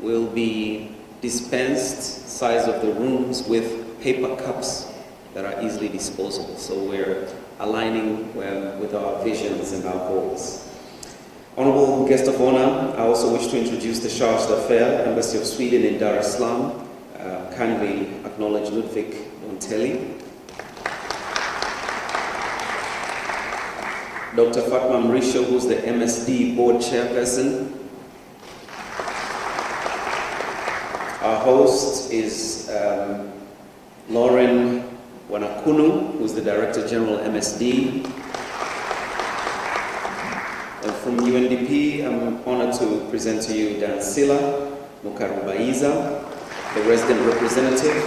will be dispensed, size of the rooms, with paper cups that are easily disposable. So we're aligning with our visions and our goals. Honorable guest of honor, I also wish to introduce the Charge d'Affaires, Embassy of Sweden in Dar es Salaam. Kindly acknowledge Jnicc Montelli. Dr. Fatma Mrisho, who's the MSD board chairperson. Our host is Lauren Wanakunu, who's the Director General MSD. And from UNDP, I'm honored to present to you Dansila Mukarubaiza, the resident representative.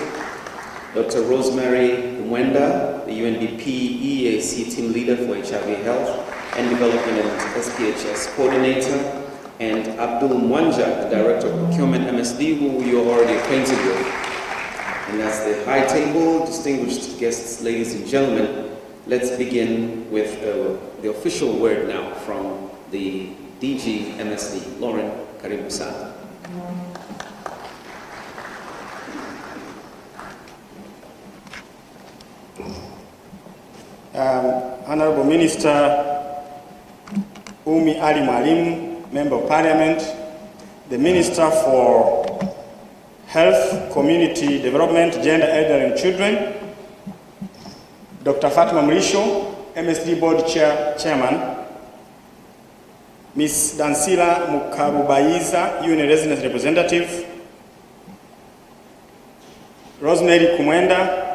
Dr. Rosemary Mwenda, the UNDP EAC team leader for HIV health and development and SPHS coordinator. And Abdul Mwanja, the Director of Procurement MSD, who you're already acquainted with. And that's the high table, distinguished guests, ladies and gentlemen. Let's begin with the official word now from the DG MSD. Lauren, karibu sana. Honorable Minister Umi Ali Mwalimu, Member of Parliament, the Minister for Health, Community Development, Gender, Elderly and Children, Dr. Fatma Mrisho, MSD Board Chairman, Ms. Dansila Mukarubaiza, UN Resident Representative, Rosemary Kumwenda,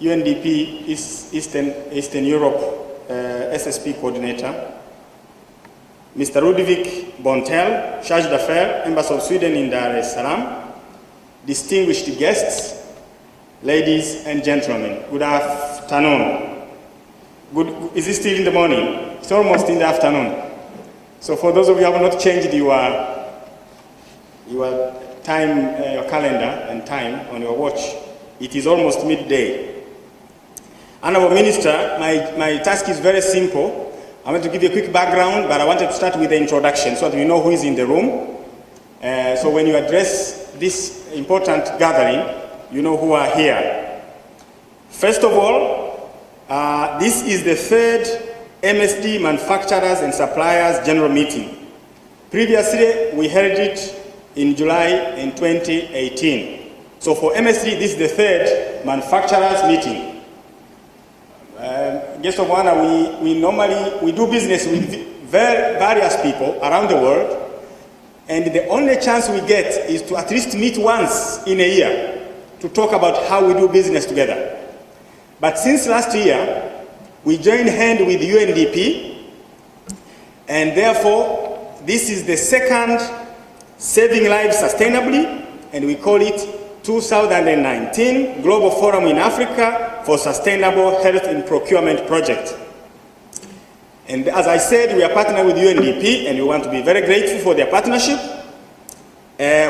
UNDP Eastern Europe SSP Coordinator, Mr. Ludwig Bontel, Charge d'Affaires, Embassy of Sweden in Dar es Salaam, distinguished guests, ladies and gentlemen, good afternoon. Is it still in the morning? It's almost in the afternoon. So for those of you who have not changed your time, your calendar and time on your watch, it is almost midday. Honorable Minister, my task is very simple. I want to give you a quick background, but I wanted to start with the introduction so that we know who is in the room. So when you address this important gathering, you know who are here. First of all, this is the third MSD Manufacturers and Suppliers General Meeting. Previously, we held it in July in 2018. So for MSD, this is the third manufacturers meeting. Guest of honor, we normally do business with various people around the world, and the only chance we get is to at least meet once in a year to talk about how we do business together. But since last year, we joined hand with UNDP, and therefore this is the second Saving Lives Sustainably, and we call it 2019 Global Forum in Africa for Sustainable Health and Procurement Project. And as I said, we are partnering with UNDP, and we want to be very grateful for their partnership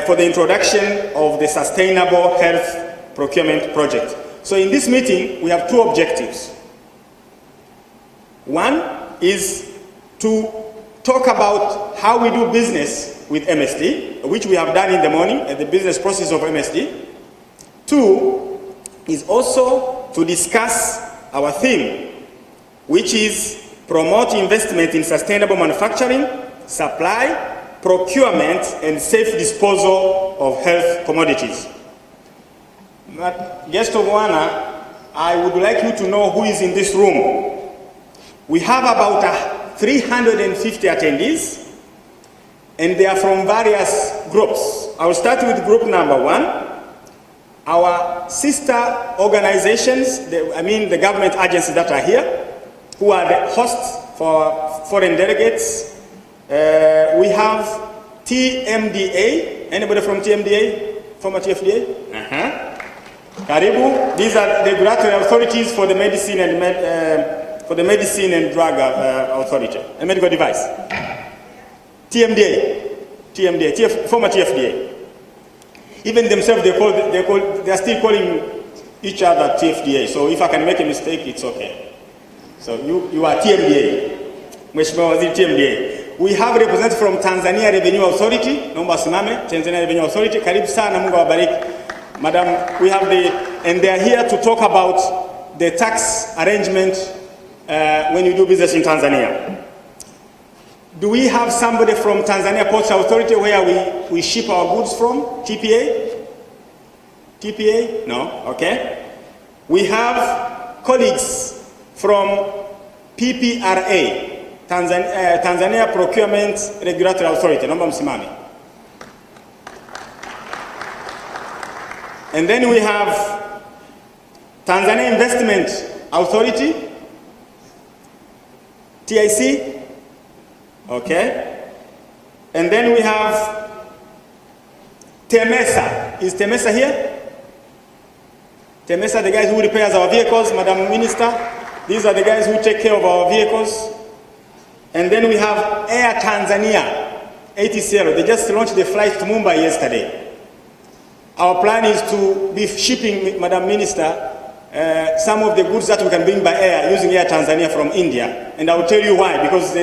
for the introduction of the Sustainable Health Procurement Project. So in this meeting, we have two objectives. One is to talk about how we do business with MSD, which we have done in the morning at the business process of MSD. Two is also to discuss our theme, which is promote investment in sustainable manufacturing, supply, procurement, and safe disposal of health commodities. But guest of honor, I would like you to know who is in this room. We have about 350 attendees, and they are from various groups. I will start with group number one. Our sister organizations, the government agencies that are here, who are the hosts for foreign delegates. We have TMDA. Anybody from TMDA? Former TFDA? Karibu. These are the regulatory authorities for the medicine and drug authority, a medical device. TMDA, former TFDA. Even themselves, they are still calling each other TFDA. So if I can make a mistake, it's okay. So you are TMDA. Mheshimiwa Waziri TMDA. we have a representative from Tanzania Revenue Authority. Naomba simame. Tanzania Revenue Authority. Karibu sana, Mungu awabariki. Madam, we have and they are here to talk about the tax arrangement when you do business in Tanzania. Do we have somebody from Tanzania Ports Authority where we ship our goods from? TPA? TPA? No? Okay. We have colleagues from PPRA, Tanzania Procurement Regulatory Authority. Naomba msimame. And then we have Tanzania Investment Authority, TIC. Okay. And then we have Temesa. Is Temesa here? Temesa, the guys who repairs our vehicles, Madam Minister. These are the guys who take care of our vehicles. And then we have Air Tanzania, ATCL. They just launched the flight to Mumbai yesterday. Our plan is to be shipping, Madam Minister, some of the goods that we can bring by air using Air Tanzania from India. And I will tell you why, because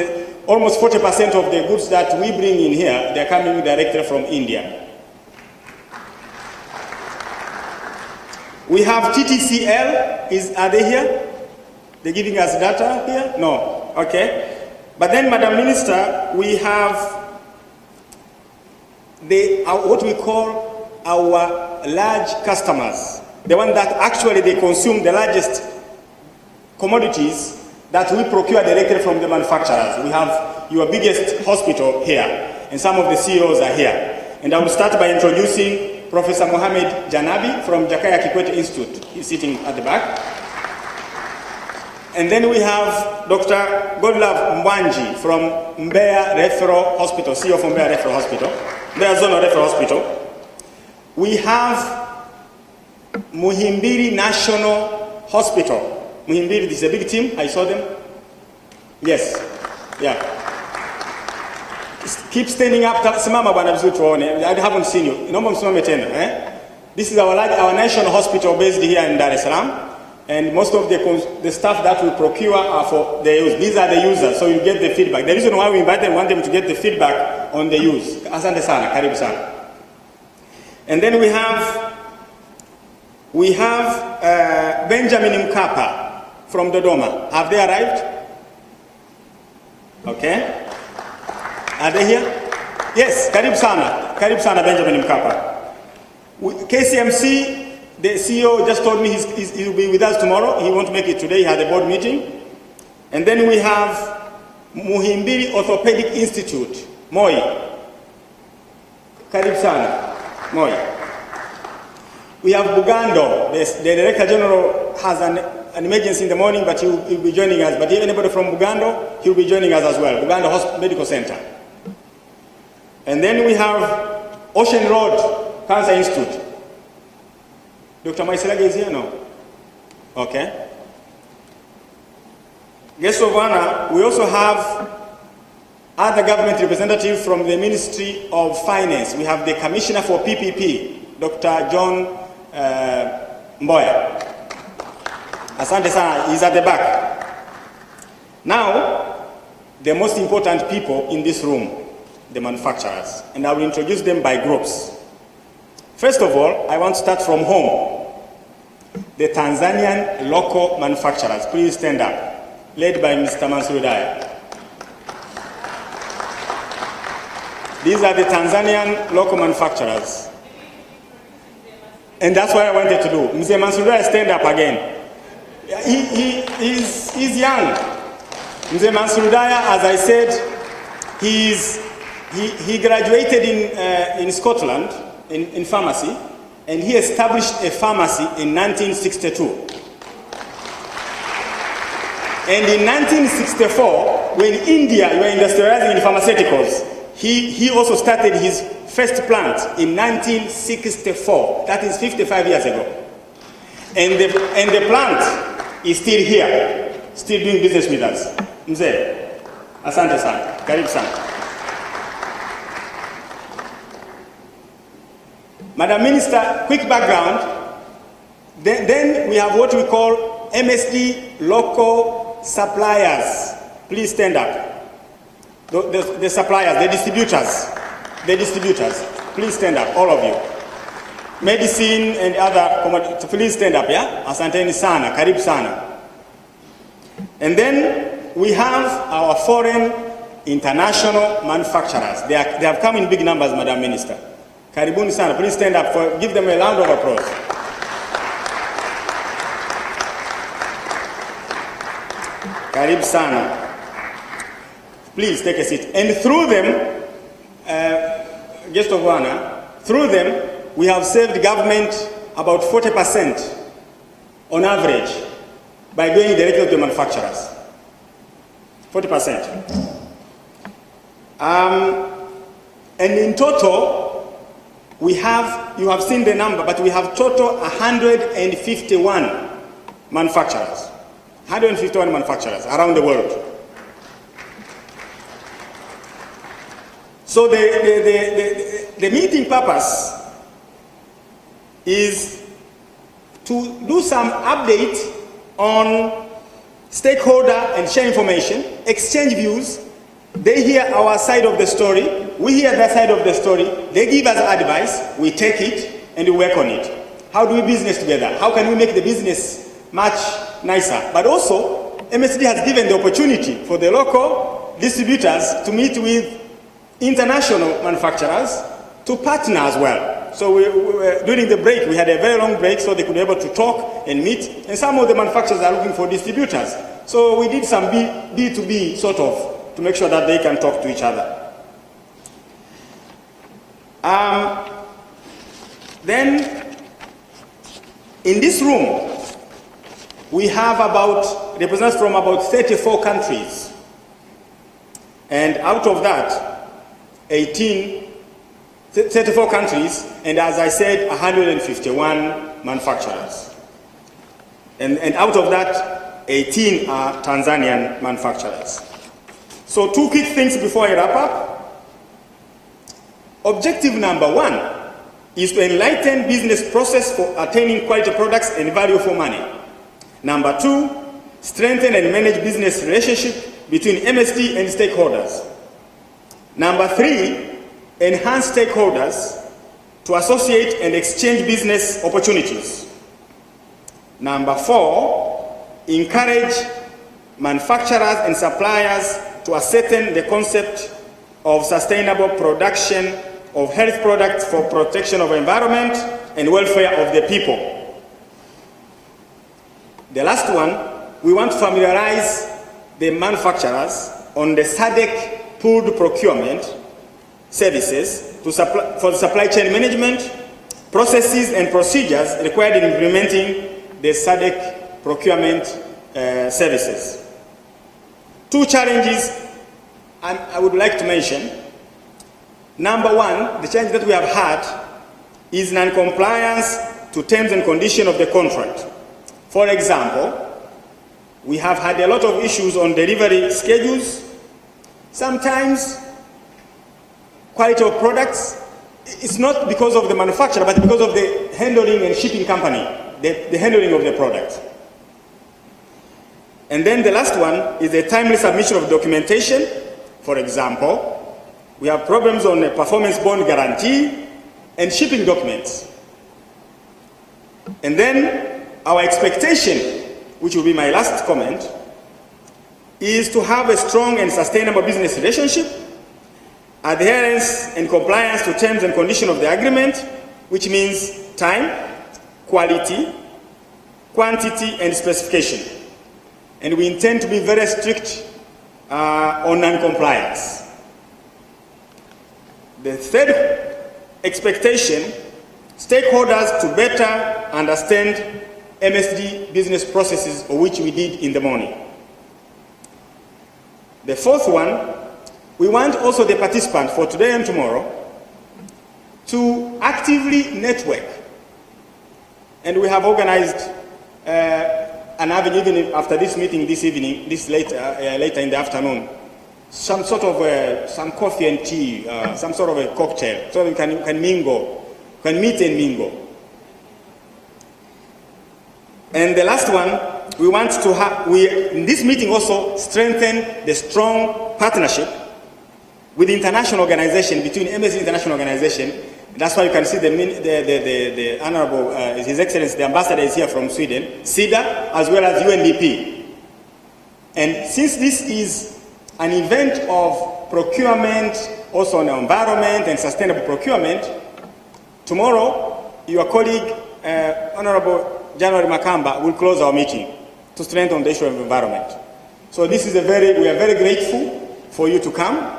almost 40% of the goods that we bring in here, they're coming directly from India. We have TTCL. Are they here? They're giving us data here? No. Okay. But then, Madam Minister, we have what we call our large customers, the one that actually they consume the largest commodities that we procure directly from the manufacturers. We have your biggest hospital here, and some of the CEOs are here. And I will start by introducing Professor Mohamed Janabi from Jakaya Kikwete Institute. He's sitting at the back. And then we have Dr. Godlove Mwanji from Mbeya Referral Hospital, CEO from Mbeya Referral Hospital, Mbeya Zone Referral Hospital. We have Muhimbili National Hospital. Muhimbili, this is a big team. I saw them. Yes. Yeah. Keep standing up. Simama bwana vizuri tuone. I haven't seen you. Naomba msimame tena. This is our national hospital based here in Dar es Salaam. And most of the stuff that we procure are for the use. These are the users, so you get the feedback. The reason why we invite them, want them to get the feedback on the use. Asante sana, karibu sana. And then we have Benjamin Mkapa from Dodoma. Have they arrived? Okay. Are they here? Yes, karibu sana Benjamin Mkapa. KCMC, the CEO just told me he will be with us tomorrow. He won't make it today. He had a board meeting. And then we have Muhimbili Orthopedic Institute, Moi. Karibu sana. Moi. We have Bugando. The Director General has an emergency in the morning, but he'll be joining us. But if anybody from Bugando, he'll be joining us as well. Bugando Medical Center. And then we have Ocean Road Cancer Institute. Dr. Maiselage is here? No? Okay. Guest of honor, we also have other government representatives from the Ministry of Finance. We have the Commissioner for PPP, Dr. John Mboya. Asante sana, he's at the back. Now, the most important people in this room, the manufacturers, and I will introduce them by groups. First of all, I want to start from home. The Tanzanian local manufacturers, please stand up, led by Mr. Mansur Daya. These are the Tanzanian local manufacturers. And that's what I wanted to do. Mr. Mansur Daya, stand up again. He's young. Mr. Mansur Daya, as I said, he graduated in Scotland in pharmacy, and he established a pharmacy in 1962. And in 1964, when India were industrializing in pharmaceuticals, he also started his first plant in 1964. That is 55 years ago. And the plant is still here, still doing business with us. Mzee, asante sana, karibu sana. Madam Minister, quick background. Then we have what we call MSD local suppliers. Please stand up. the suppliers, the distributors, please stand up, all of you. Medicine and other commodities, please stand up, yeah? Asanteni sana, karibu sana. And then we have our foreign international manufacturers. They have come in big numbers, Madam Minister. Karibuni sana, please stand up, give them a round of applause. Karib sana. Please take a seat. And through them, guest of honor, through them, we have saved government about 40% on average by going directly to the manufacturers. 40%. And in total, we have, you have seen the number, but we have total 151 manufacturers. 151 manufacturers around the world. So the meeting purpose is to do some update on stakeholder and share information, exchange views. They hear our side of the story, we hear their side of the story, they give us advice, we take it and we work on it. How do we business together? How can we make the business much nicer? But also, MSD has given the opportunity for the local distributors to meet with international manufacturers to partner as well. So during the break, we had a very long break so they could be able to talk and meet. And some of the manufacturers are looking for distributors. So we did some B2B sort of to make sure that they can talk to each other. Then in this room, we have about representatives from about 34 countries. And out of that, 34 countries, and as I said, 151 manufacturers. And out of that, 18 are Tanzanian manufacturers. So 2 quick things before I wrap up. Objective number 1 is to enlighten business process for attaining quality products and value for money. Number 2, strengthen and manage business relationship between MSD and stakeholders. Number 3, enhance stakeholders to associate and exchange business opportunities. Number 4, encourage manufacturers and suppliers to ascertain the concept of sustainable production of health products for protection of the environment and welfare of the people. The last one, we want to familiarize the manufacturers on the SADC pooled procurement services for the supply chain management, processes and procedures required in implementing the SADC procurement services. 2 challenges I would like to mention. Number 1, the challenge that we have had is non-compliance to terms and conditions of the contract. For example, we have had a lot of issues on delivery schedules. Sometimes quality of products, it's not because of the manufacturer, but because of the handling and shipping company, the handling of the product. And then the last one is the timely submission of documentation. For example, we have problems on a performance bond guarantee and shipping documents. And then our expectation, which will be my last comment, is to have a strong and sustainable business relationship, adherence and compliance to terms and conditions of the agreement, which means time, quality, quantity, and specification. And we intend to be very strict on non-compliance. The third expectation, stakeholders to better understand MSD business processes, of which we did in the morning. The fourth one, we want also the participants for today and tomorrow to actively network. And we have organized an avenue, even after this meeting this evening, later in the afternoon, some sort of some coffee and tea, some sort of a cocktail, so we can mingle, can meet and mingle. And the last one, we want to have, in this meeting also strengthen the strong partnership with the international organization, between MSD International Organization. That's why you can see the Honorable, His Excellency, the Ambassador is here from Sweden, SIDA, as well as UNDP. And since this is an event of procurement, also on environment and sustainable procurement, tomorrow, your colleague, Honorable January Makamba, will close our meeting to strengthen the issue of environment. So this is we are very grateful for you to come,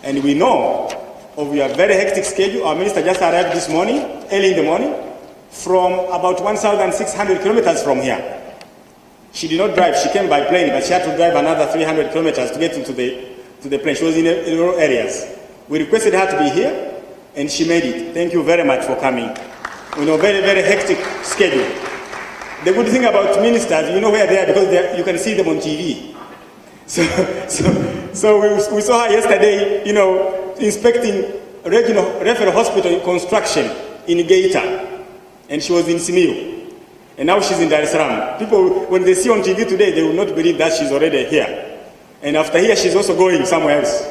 and we know of your very hectic schedule. Our minister just arrived this morning, early in the morning, from about 1,600 kilometers from here. She did not drive, she came by plane, but she had to drive another 300 kilometers to get into the plane. She was in rural areas. We requested her to be here, and she made it. Thank you very much for coming. We know very, very hectic schedule. The good thing about ministers, you know where they are because you can see them on TV. So we saw her yesterday, you know, inspecting regional referral hospital construction in Geita, and she was in Simiyu. And now she's in Dar es Salaam. People, when they see on TV today, they will not believe that she's already here. And after here, she's also going somewhere else.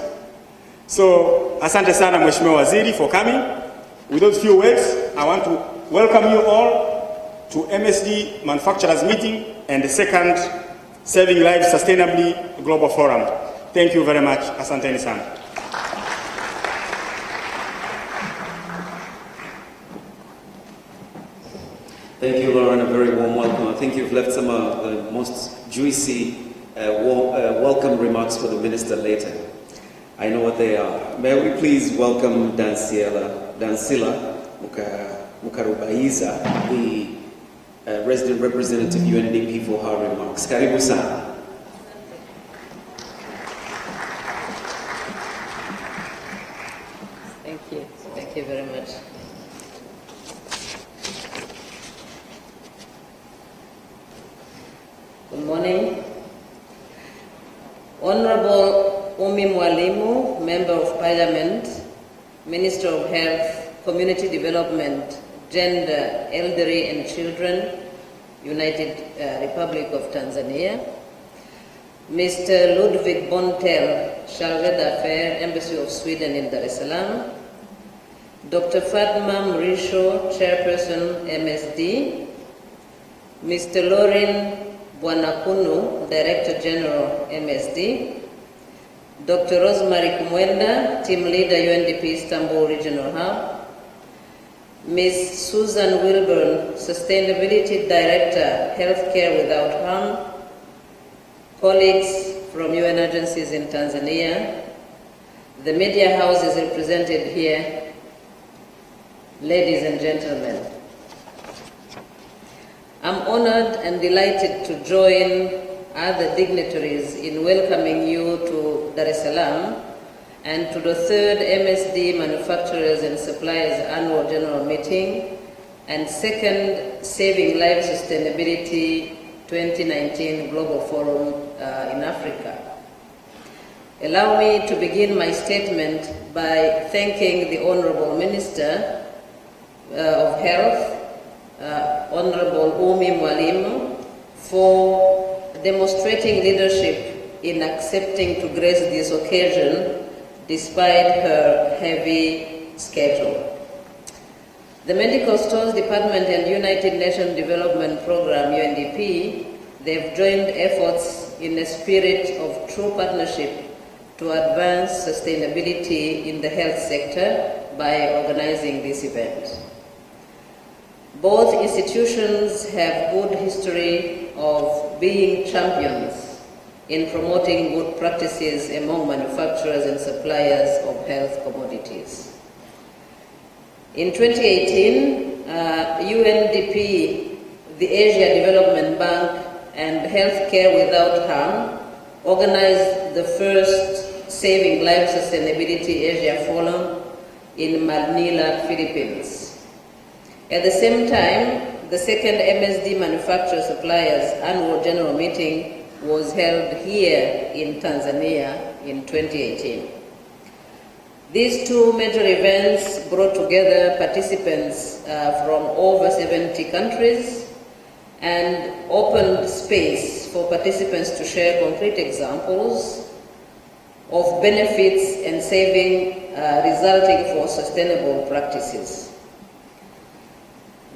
So, asante sana Mheshimiwa Waziri for coming. With those few words, I want to welcome you all to MSD Manufacturers Meeting and the second Saving Lives Sustainably Global Forum. Thank you very much. Asanteni sana. Thank you, Lauren. A very warm welcome. I think you've left some of the most juicy welcome remarks for the minister later. I know what they are. May we please welcome Dansila Mukarubaiza, the resident representative UNDP, for her remarks. Karibu sana. Thank you. Thank you very much. Good morning. Honorable Umi Mwalimu, Member of Parliament, Minister of Health, Community Development, Gender, Elderly and Children, United Republic of Tanzania. Mr. Ludwig Bontel, Chargé d'Affaires, Embassy of Sweden in Dar es Salaam. Dr. Fatma Mrisho, Chairperson, MSD. Mr. Lauren Bwanakunu, Director General, MSD. Dr. Rosemary Kumwenda, Team Leader, UNDP Istanbul Regional Hub. Ms. Susan Wilburn, Sustainability Director, Healthcare Without Harm. Colleagues from UN agencies in Tanzania. The media house is represented here. Ladies and gentlemen, I'm honored and delighted to join other dignitaries in welcoming you to Dar es Salaam and to the third MSD Manufacturers and Suppliers Annual General Meeting and second Saving Lives Sustainability 2019 Global Forum in Africa. Allow me to begin my statement by thanking the Honorable Minister of Health, Honorable Umi Mwalimu, for demonstrating leadership in accepting to grace this occasion despite her heavy schedule. The Medical Stores Department and United Nations Development Program, UNDP, they've joined efforts in a spirit of true partnership to advance sustainability in the health sector by organizing this event. Both institutions have good history of being champions in promoting good practices among manufacturers and suppliers of health commodities. In 2018, UNDP, the Asia Development Bank, and Healthcare Without Harm organized the first Saving Lives Sustainability Asia Forum in Manila, Philippines. At the same time, the second MSD Manufacturer Suppliers Annual General Meeting was held here in Tanzania in 2018. These two major events brought together participants from over 70 countries and opened space for participants to share concrete examples of benefits and saving resulting for sustainable practices.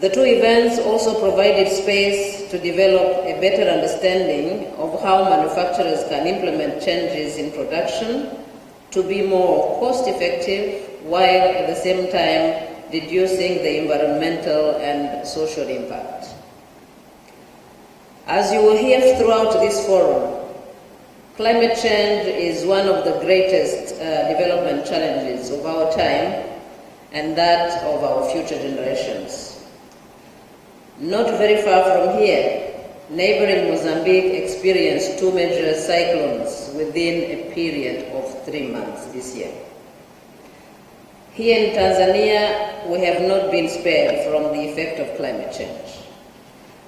The two events also provided space to develop a better understanding of how manufacturers can implement changes in production to be more cost-effective while at the same time reducing the environmental and social impact. As you will hear throughout this forum, climate change is one of the greatest development challenges of our time and that of our future generations. Not very far from here, neighboring Mozambique experienced two major cyclones within a period of 3 months this year. Here in Tanzania, we have not been spared from the effect of climate change.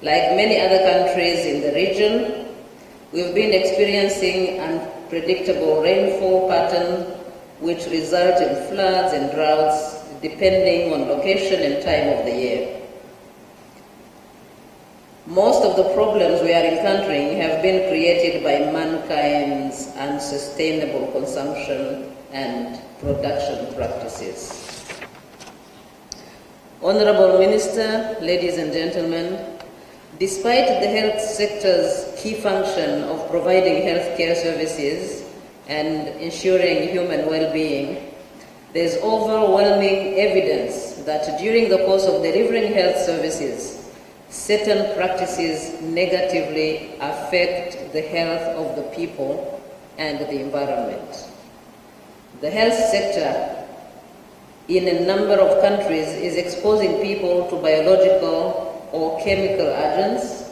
Like many other countries in the region, we've been experiencing unpredictable rainfall pattern which result in floods and droughts depending on location and time of the year. Most of the problems we are encountering have been created by mankind's unsustainable consumption and production practices. Honorable Minister, ladies and gentlemen, despite the health sector's key function of providing healthcare services and ensuring human well-being, there is overwhelming evidence that during the course of delivering health services, certain practices negatively affect the health of the people and the environment. The health sector in a number of countries is exposing people to biological or chemical agents,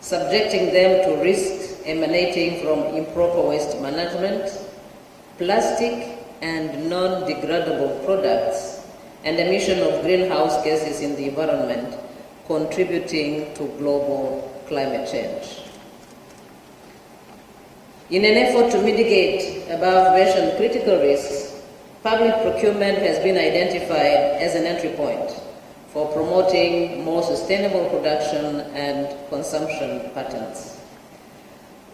subjecting them to risks emanating from improper waste management, plastic and non-degradable products, and emission of greenhouse gases in the environment, contributing to global climate change. In an effort to mitigate above-mentioned critical risks, public procurement has been identified as an entry point for promoting more sustainable production and consumption patterns.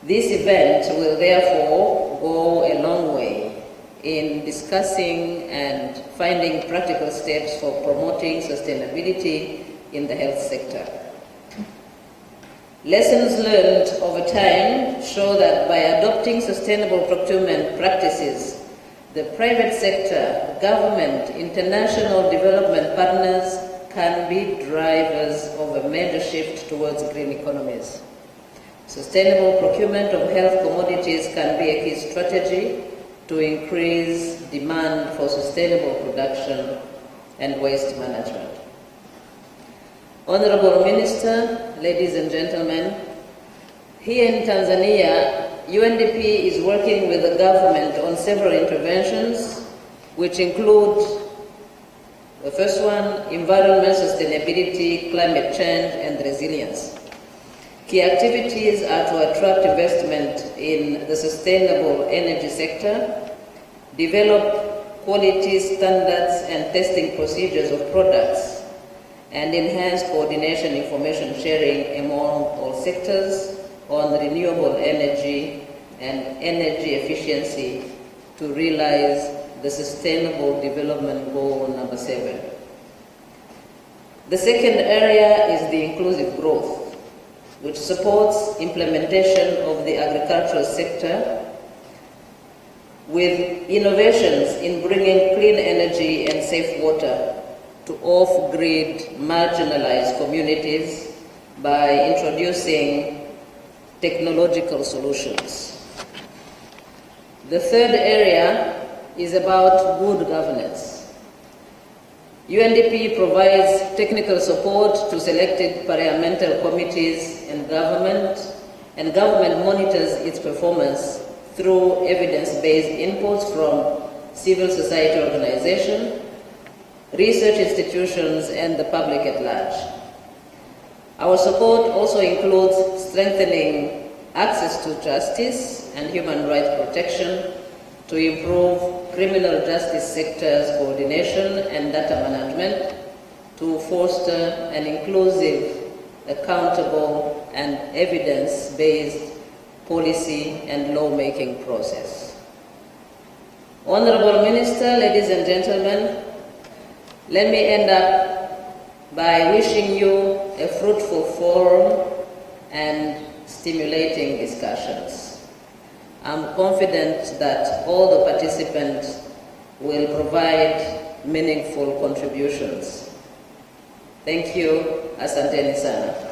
This event will therefore go a long way in discussing and finding practical steps for promoting sustainability in the health sector. Lessons learned over time show that by adopting sustainable procurement practices, the private sector, government, international development partners can be drivers of a major shift towards green economies. Sustainable procurement of health commodities can be a key strategy to increase demand for sustainable production and waste management. Honorable Minister, ladies and gentlemen, here in Tanzania, UNDP is working with the government on several interventions, which include the first one, environment sustainability, climate change, and resilience. Key activities are to attract investment in the sustainable energy sector, develop quality standards and testing procedures of products, and enhance coordination information sharing among all sectors on renewable energy and energy efficiency to realize the Sustainable Development Goal number 7. The second area is the inclusive growth, which supports implementation of the agricultural sector with innovations in bringing clean energy and safe water to off-grid marginalized communities by introducing technological solutions. The third area is about good governance. UNDP provides technical support to selected parliamentary committees and government monitors its performance through evidence-based inputs from civil society organizations, research institutions, and the public at large. Our support also includes strengthening access to justice and human rights protection to improve criminal justice sector's coordination and data management, to foster an inclusive, accountable, and evidence-based policy and lawmaking process. Honorable Minister, ladies and gentlemen, let me end up by wishing you a fruitful forum and stimulating discussions. I'm confident that all the participants will provide meaningful contributions. Thank you. Asanteni sana.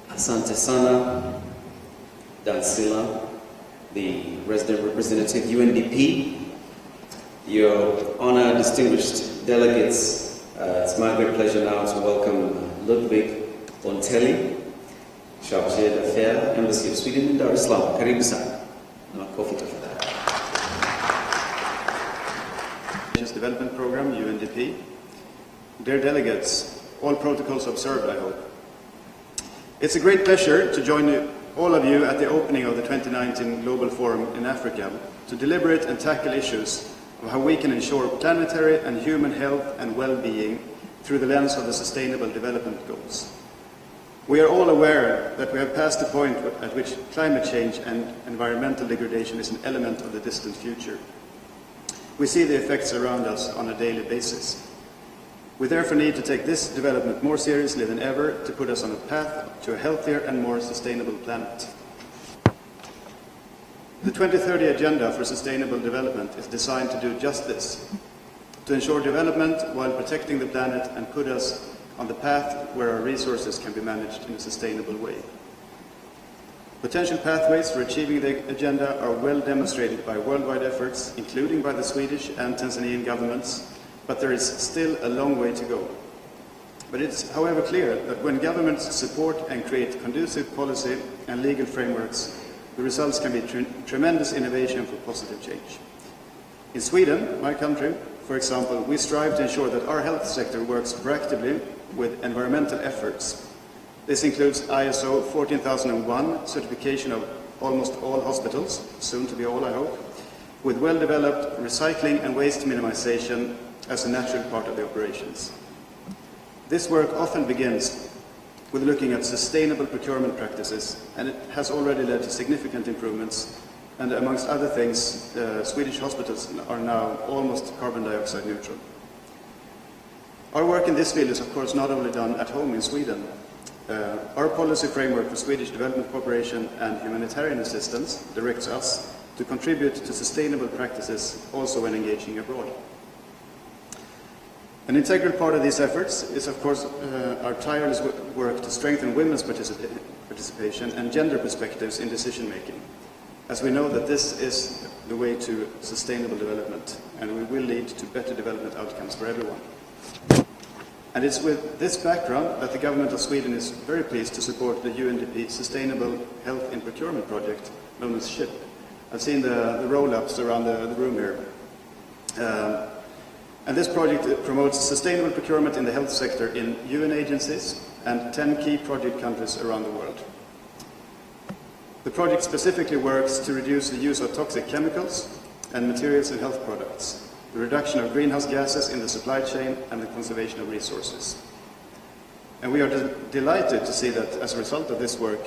Asante sana, Dansila, the resident representative, UNDP, your honor, distinguished delegates. It's my great pleasure now to welcome Ludwig Bontelli, Chargé d'Affaires, Embassy of Sweden in Dar es Salaam. Karibu sana. Makofi tafadhali. Development Program, UNDP. Dear delegates, all protocols observed, I hope. It's a great pleasure to join all of you at the opening of the 2019 Global Forum in Africa to deliberate and tackle issues of how we can ensure planetary and human health and well-being through the lens of the Sustainable Development Goals. We are all aware that we have passed the point at which climate change and environmental degradation is an element of the distant future. We see the effects around us on a daily basis. We therefore need to take this development more seriously than ever to put us on a path to a healthier and more sustainable planet. The 2030 Agenda for Sustainable Development is designed to do just this, to ensure development while protecting the planet and put us on the path where our resources can be managed in a sustainable way. Potential pathways for achieving the agenda are well demonstrated by worldwide efforts, including by the Swedish and Tanzanian governments, but there is still a long way to go. But it's, however, clear that when governments support and create conducive policy and legal frameworks, the results can be tremendous innovation for positive change. In Sweden, my country, for example, we strive to ensure that our health sector works proactively with environmental efforts. This includes ISO 14001 certification of almost all hospitals, soon to be all, I hope, with well-developed recycling and waste minimization as a natural part of the operations. This work often begins with looking at sustainable procurement practices, and it has already led to significant improvements, and amongst other things, Swedish hospitals are now almost carbon dioxide neutral. Our work in this field is of course not only done at home in Sweden. Our policy framework for Swedish development cooperation and humanitarian assistance directs us to contribute to sustainable practices also when engaging abroad. An integral part of these efforts is, of course, our tireless work to strengthen women's participation and gender perspectives in decision-making, as we know that this is the way to sustainable development, and we will lead to better development outcomes for everyone. And it's with this background that the government of Sweden is very pleased to support the UNDP Sustainable Health in Procurement project, known as Jnicc. I've seen the roll-ups around the room here. And this project promotes sustainable procurement in the health sector in UN agencies and 10 key project countries around the world. The project specifically works to reduce the use of toxic chemicals and materials in health products, the reduction of greenhouse gases in the supply chain, and the conservation of resources. And we are delighted to see that as a result of this work,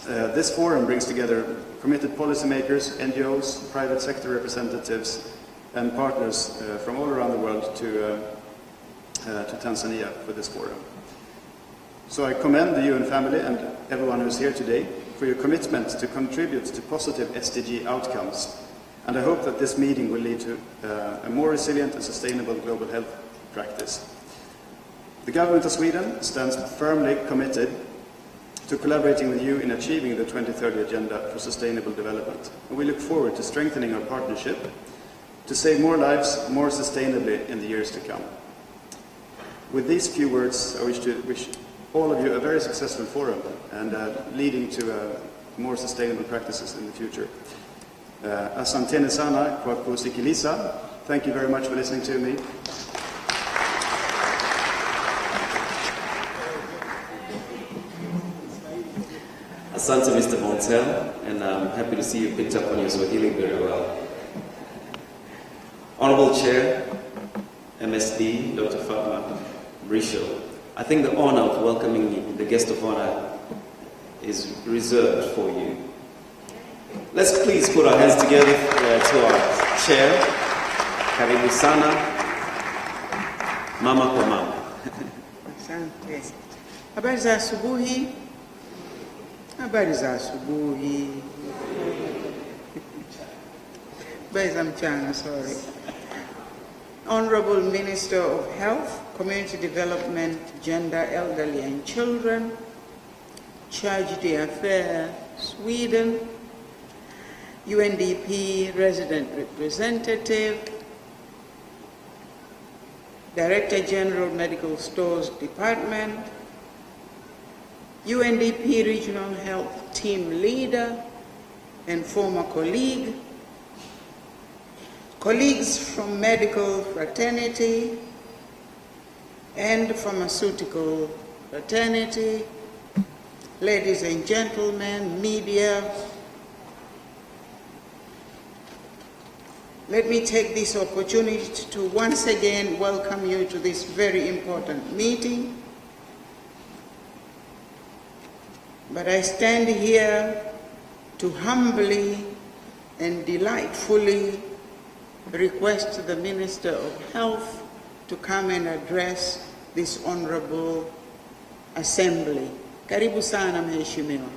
this forum brings together committed policymakers, NGOs, private sector representatives, and partners from all around the world to Tanzania for this forum. So I commend the UN family and everyone who is here today for your commitment to contribute to positive SDG outcomes, and I hope that this meeting will lead to a more resilient and sustainable global health practice. The government of Sweden stands firmly committed to collaborating with you in achieving the 2030 Agenda for Sustainable Development, and we look forward to strengthening our partnership to save more lives more sustainably in the years to come. With these few words, I wish to wish all of you a very successful forum and leading to more sustainable practices in the future. Asanteni sana kwa kusikiliza. Thank you very much for listening to me. Asante, Mr. Montel, and I'm happy to see you picked up on your Swahili very well. Honorable Chair, MSD, Dr. Fatma Risho. I think the honor of welcoming the guest of honor is reserved for you. Let's please put our hands together to our chair. Karibu sana, mama kwa mama. Asante. Habari za asubuhi. Habari za asubuhi. Habari za mchana, sorry. Honorable Minister of Health, Community Development, Gender, Elderly and Children, Charge d'Affaires, Sweden, UNDP Resident Representative, Director General Medical Stores Department, UNDP Regional Health Team Leader and former colleague, colleagues from medical fraternity and pharmaceutical fraternity, ladies and gentlemen, media. Let me take this opportunity to once again welcome you to this very important meeting. But I stand here to humbly and delightfully request the Minister of Health to come and address this honorable assembly. Karibu sana mheshimiwa.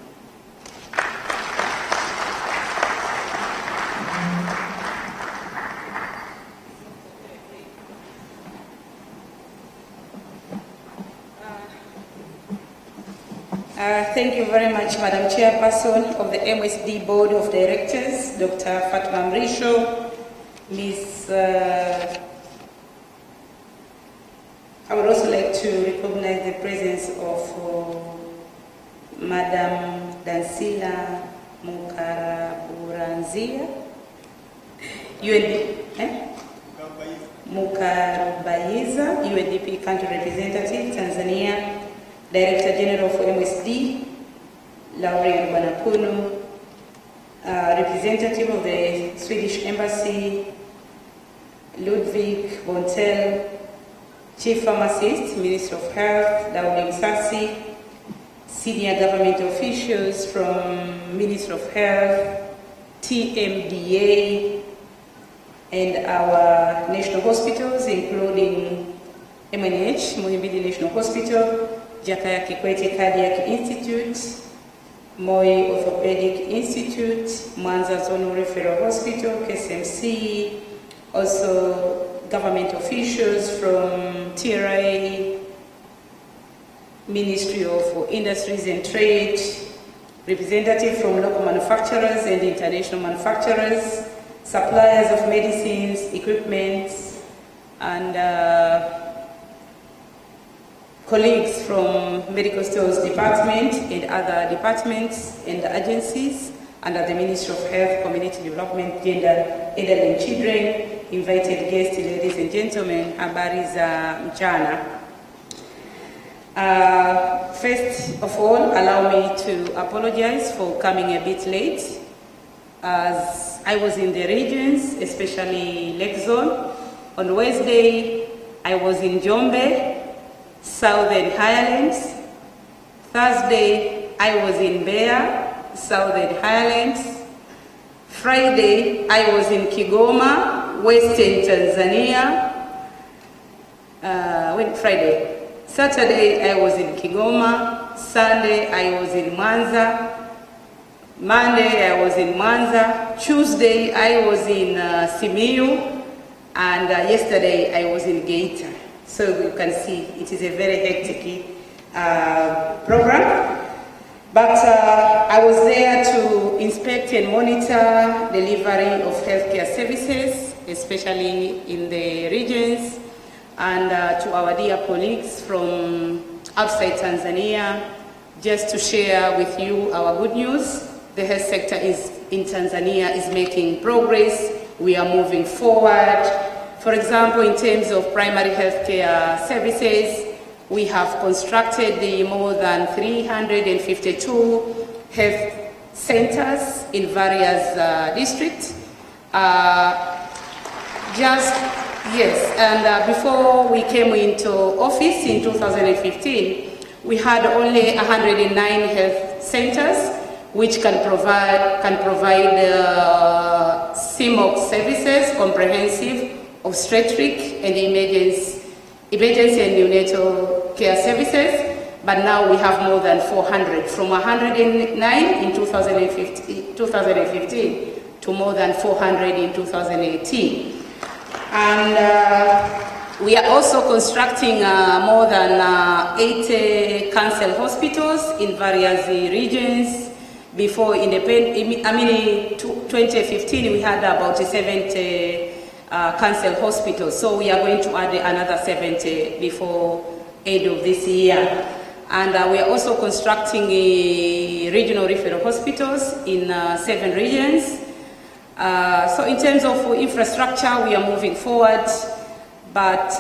Thank you very much, Madam Chairperson of the MSD Board of Directors, Dr. Fatma Risho, Ms. I would also like to recognize the presence of Madam Dansila Mukaraburanzia, Mukarubaiza, UNDP Country Representative, Tanzania, Director General for MSD, Lauri Banapunu, representative of the Swedish Embassy, Ludwig Bontel, Chief Pharmacist, Minister of Health, Daudi Msasi, senior government officials from Ministry of Health, TMDA, and our national hospitals, including MNH, Muhimbili National Hospital, Jakaya Kikwete Cardiac Institute, Moi Orthopedic Institute, Mwanza Zone Referral Hospital, KSMC, also government officials from TRA, Ministry of Industries and Trade, representatives from local manufacturers and international manufacturers, suppliers of medicines, equipment, and colleagues from Medical Stores Department and other departments and agencies under the Ministry of Health, Community Development, Gender, Elderly and Children, invited guests, ladies and gentlemen, habari za mchana. First of all, allow me to apologize for coming a bit late, as I was in the regions, especially Lake Zone. On Wednesday, I was in Jombe, Southern Highlands. Thursday, I was in Mbeya, Southern Highlands. Friday, I was in Kigoma, Western Tanzania. Friday. Saturday, I was in Kigoma. Sunday, I was in Mwanza. Monday, I was in Mwanza. Tuesday, I was in Simiyu. And yesterday, I was in Geita. So you can see it is a very hectic program. But I was there to inspect and monitor delivery of healthcare services, especially in the regions, and to our dear colleagues from outside Tanzania, just to share with you our good news. The health sector in Tanzania is making progress. We are moving forward. For example, in terms of primary healthcare services, we have constructed the more than 352 health centers in various districts. Just Yes, and before we came into office in 2015, we had only 109 health centers which can provide CMOC services, comprehensive obstetric and emergency and neonatal care services. But now we have more than 400, from 109 in 2015 to more than 400 in 2018. And we are also constructing more than 80 cancer hospitals in various regions. Before in 2015 we had about 70 cancer hospitals. So we are going to add another 70 before end of this year. And we are also constructing regional referral hospitals in 7 regions. So in terms of infrastructure, we are moving forward, but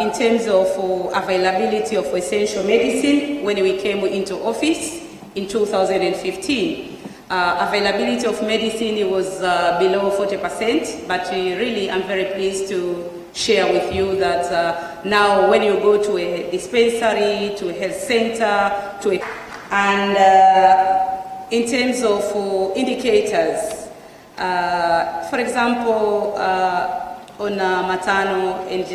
in terms of availability of essential medicine, when we came into office in 2015, availability of medicine was below 40%, but really I'm very pleased to share with you that now when you go to a dispensary, to a health center, and in terms of indicators, for example, on maternal and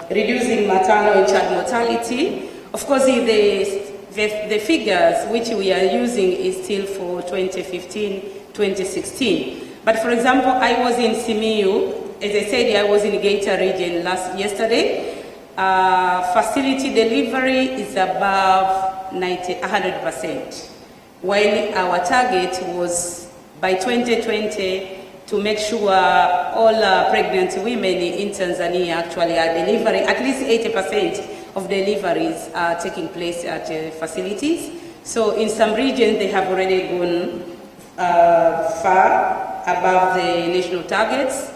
reducing maternal and child mortality, of course the figures which we are using is still for 2015-2016. But for example, I was in Simiyu. As I said, I was in Geita region yesterday. Facility delivery is above 100%, while our target was by 2020 to make sure all pregnant women in Tanzania actually are delivering, at least 80% of deliveries are taking place at facilities. So in some regions they have already gone far above the national targets.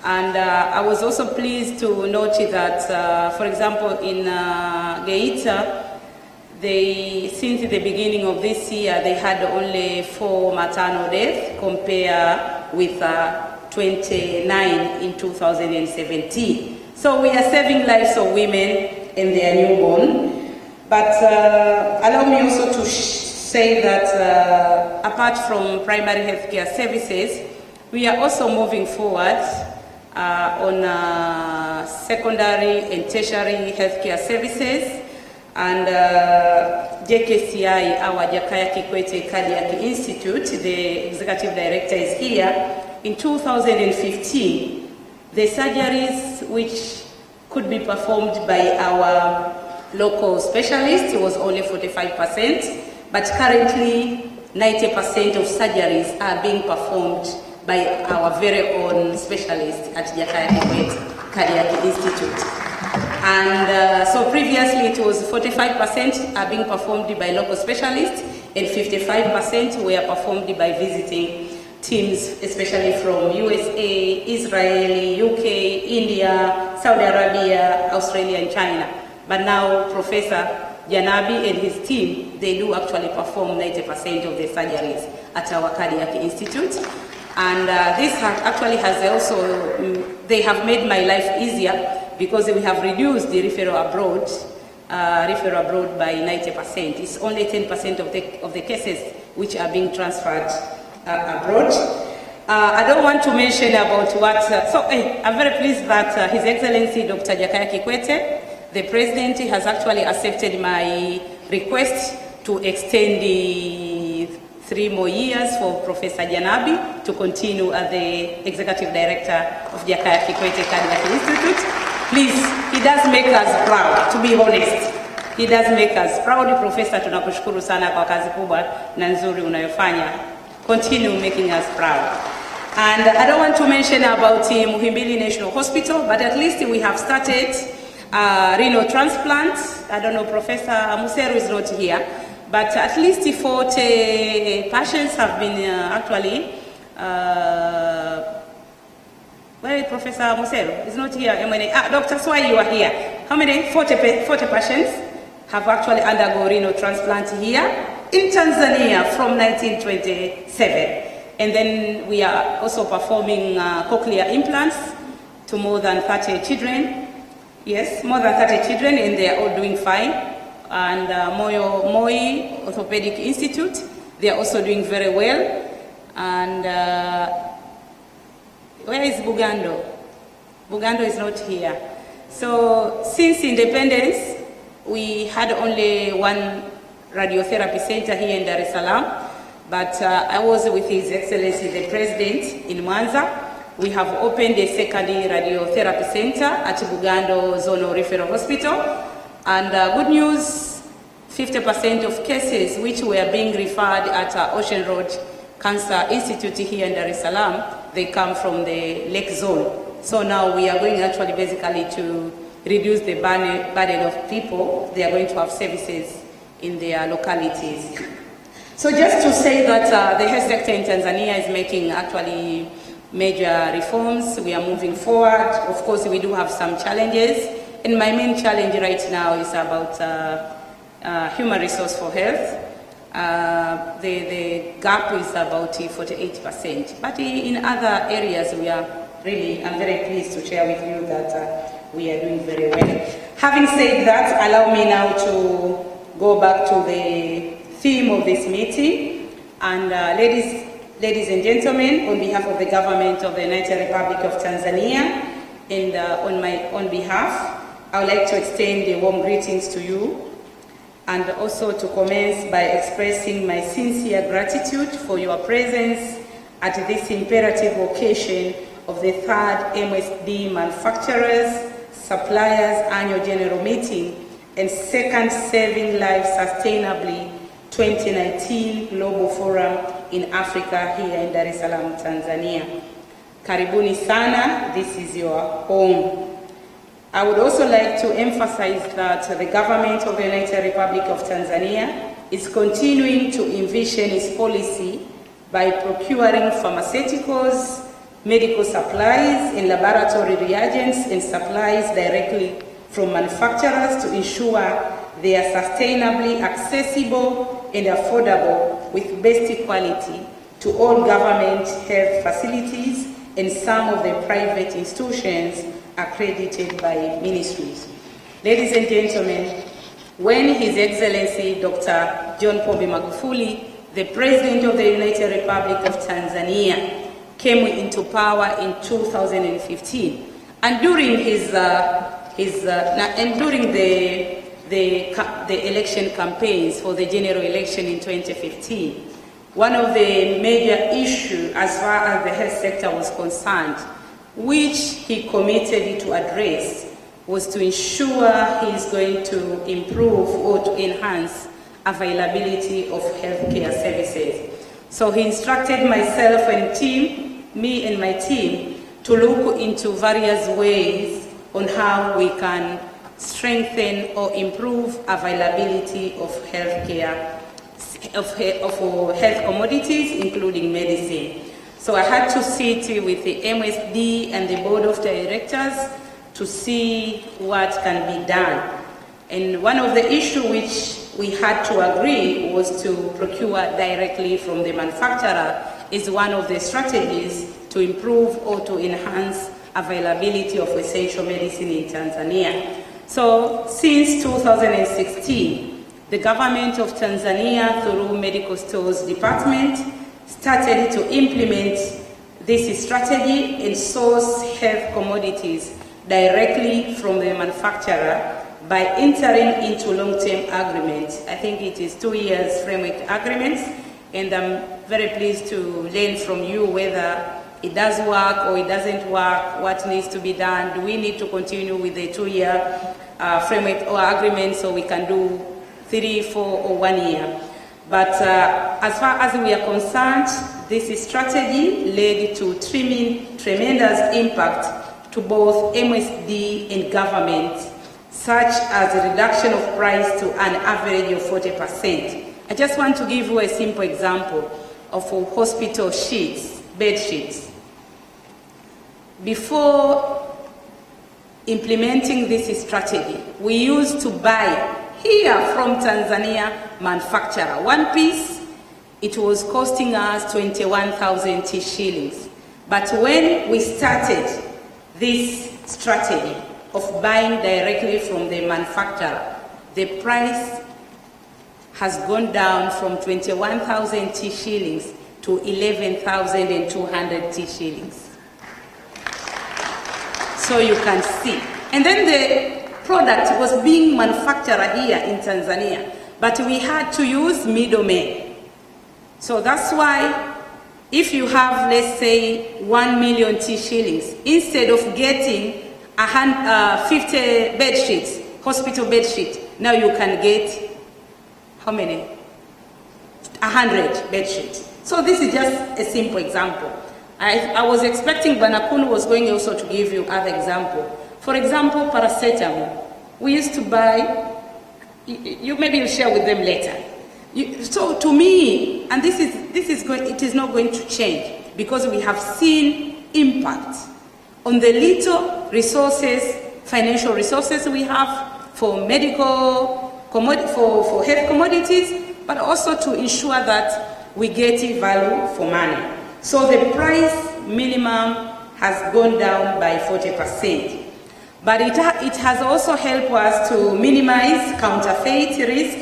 And I was also pleased to note that, for example, in Geita, since the beginning of this year, they had only 4 maternal deaths compared with 29 in 2017. So we are saving lives of women and their newborn. But allow me also to say that apart from primary healthcare services, we are also moving forward on secondary and tertiary healthcare services, and JKCI, our Jakaya Kikwete Cardiac Institute, the executive director is here. In 2015, the surgeries which could be performed by our local specialists was only 45%, but currently 90% of surgeries are being performed by our very own specialists at Jakaya Kikwete Cardiac Institute. And so previously it was 45% are being performed by local specialists and 55% were performed by visiting teams, especially from USA, Israel, UK, India, Saudi Arabia, Australia and China. But now Professor Janabi and his team, they do actually perform 90% of the surgeries at our Cardiac Institute. And this actually has also, they have made my life easier because we have reduced the referral abroad by 90%. It's only 10% of the cases which are being transferred abroad. I don't want to mention about what, I'm very pleased that His Excellency Dr. Jakaya Kikwete, the President, has actually accepted my request to extend the 3 more years for Professor Janabi to continue as the Executive Director of Jakaya Kikwete Cardiac Institute. Please, he does make us proud, to be honest. He does make us proud. Professor, tunakushukuru sana kwa kazi kubwa na nzuri unayofanya. Continue making us proud. And I don't want to mention about Muhimbili National Hospital, but at least we have started renal transplant. I don't know, Professor Museru is not here, but at least 40 patients have been actually, where is Professor Museru? Is not here. Dr. Swai, you are here. How many? 40 patients have actually undergone renal transplant here in Tanzania from 1927. And then we are also performing cochlear implants to more than 30 children. Yes, more than 30 children, and they are all doing fine. And Moi Orthopedic Institute, they are also doing very well. And where is Bugando? Bugando is not here. So since independence, we had only one radiotherapy center here in Dar es Salaam, but I was with His Excellency the President in Mwanza. We have opened a second radiotherapy center at Bugando Zonal Referral Hospital, and good news, 50% of cases which were being referred at Ocean Road Cancer Institute here in Dar es Salaam, they come from the Lake Zone. So now we are going actually basically to reduce the burden of people. They are going to have services in their localities. So just to say that the health sector in Tanzania is making actually major reforms. We are moving forward. Of course, we do have some challenges. And my main challenge right now is about human resource for health. The gap is about 48%. But in other areas, I'm very pleased to share with you that we are doing very well. Having said that, allow me now to go back to the theme of this meeting. And ladies and gentlemen, on behalf of the government of the United Republic of Tanzania, and on my own behalf, I would like to extend the warm greetings to you, and also to commence by expressing my sincere gratitude for your presence at this imperative occasion of the third MSD Manufacturers Suppliers Annual General Meeting and second Saving Lives Sustainably 2019 Global Forum in Africa here in Dar es Salaam, Tanzania. Karibuni sana, this is your home. I would also like to emphasize that the government of the United Republic of Tanzania is continuing to envision its policy by procuring pharmaceuticals, medical supplies, and laboratory reagents and supplies directly from manufacturers to ensure they are sustainably accessible and affordable with best quality to all government health facilities and some of the private institutions accredited by ministries. Ladies and gentlemen, when His Excellency Dr. John Pombe Magufuli, the President of the United Republic of Tanzania, came into power in 2015, and during the election campaigns for the general election in 2015, one of the major issues as far as the health sector was concerned, which he committed to address, was to ensure he is going to improve or to enhance availability of healthcare services. So he instructed myself and me and my team, to look into various ways on how we can strengthen or improve availability of healthcare, of health commodities, including medicine. So I had to sit with the MSD and the board of directors to see what can be done. And one of the issues which we had to agree was to procure directly from the manufacturer is one of the strategies to improve or to enhance availability of essential medicine in Tanzania. So since 2016, the government of Tanzania, through Medical Stores Department, started to implement this strategy and source health commodities directly from the manufacturer by entering into long-term agreements. I think it is 2 years framework agreements, and I'm very pleased to learn from you whether it does work or it doesn't work, what needs to be done. Do we need to continue with the 2-year framework or agreement so we can do 3, 4, or 1 year? But as far as we are concerned, this strategy led to tremendous impact to both MSD and government, such as a reduction of price to an average of 40%. I just want to give you a simple example of hospital sheets, bed sheets. Before implementing this strategy, we used to buy here from Tanzania manufacturer. One piece, it was costing us 21,000 shillings. But when we started this strategy of buying directly from the manufacturer, the price has gone down from 21,000 T shillings to 11,200 T shillings. So you can see. And then the product was being manufactured here in Tanzania, but we had to use middlemen. So that's why if you have, let's say, 1 million T shillings, instead of getting 50 bed sheets, hospital bed sheets, now you can get how many? 100 bed sheets. So this is just a simple example. I was expecting Banakunu was going also to give you other example. For example, paracetamol. We used to buy, maybe you'll share with them later. So to me, and it is not going to change because we have seen impact on the little resources, financial resources we have for medical, for health commodities, but also to ensure that we get value for money. So the price minimum has gone down by 40%. But it has also helped us to minimize counterfeit risk